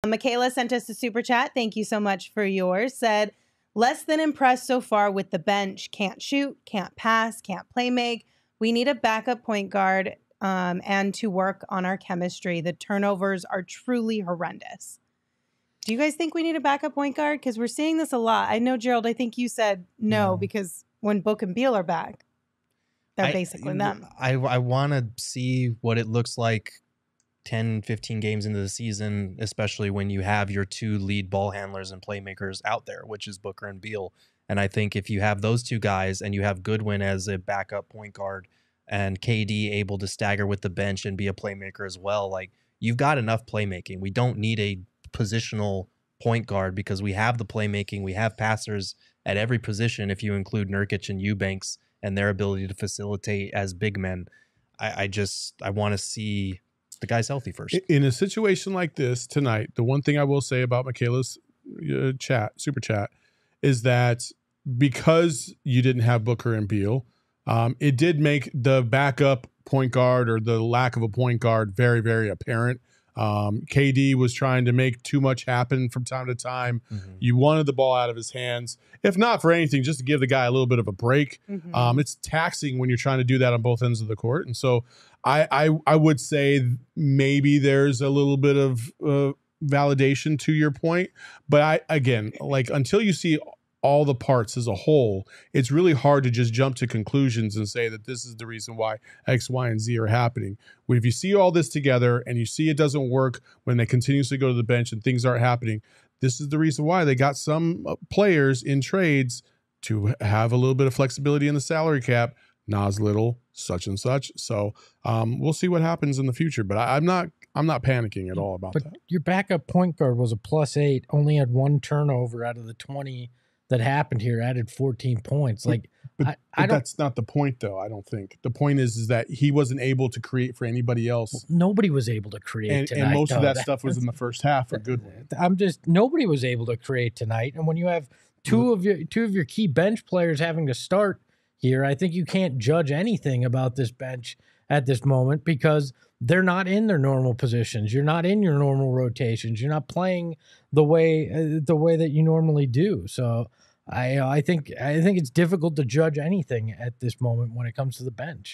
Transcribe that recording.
Michaela sent us a super chat. Thank you so much for yours. Said, less than impressed so far with the bench. Can't shoot, can't pass, can't play make. We need a backup point guard and to work on our chemistry. The turnovers are truly horrendous. Do you guys think we need a backup point guard? Because we're seeing this a lot. I know, Gerald, I think you said no. Because when Book and Beal are back, they're basically them. I want to see what it looks like 10, 15 games into the season, especially when you have your two lead ball handlers and playmakers out there, which is Booker and Beal. And I think if you have those two guys and you have Goodwin as a backup point guard and KD able to stagger with the bench and be a playmaker as well, like, you've got enough playmaking. We don't need a positional point guard because we have the playmaking. We have passers at every position if you include Nurkic and Eubanks and their ability to facilitate as big men. I want to see the guy's healthy first. In a situation like this tonight, the one thing I will say about Michaela's super chat, is that because you didn't have Booker and Beal, it did make the backup point guard or the lack of a point guard very, very apparent. KD was trying to make too much happen from time to time. Mm-hmm. You wanted the ball out of his hands, if not for anything, just to give the guy a little bit of a break. Mm-hmm. It's taxing when you're trying to do that on both ends of the court. And so I would say maybe there's a little bit of validation to your point. But again, like, until you see all the parts as a whole, it's really hard to just jump to conclusions and say that this is the reason why X, Y, and Z are happening. If you see all this together and you see it doesn't work when they continuously go to the bench and things aren't happening, this is the reason why they got some players in trades to have a little bit of flexibility in the salary cap. Nas Little, such and such. So we'll see what happens in the future. But I'm not panicking at all about that. Your backup point guard was a +8, only had 1 turnover out of the 20 that happened here, added 14 points. Like, but that's not the point, though. I don't think the point is that he wasn't able to create for anybody else. Nobody was able to create tonight. And most of that stuff was in the first half for Goodwin. Nobody was able to create tonight. And when you have two of your key bench players having to start here, I think you can't judge anything about this bench at this moment because they're not in their normal positions. You're not in your normal rotations. You're not playing the way that you normally do. So I think it's difficult to judge anything at this moment when it comes to the bench.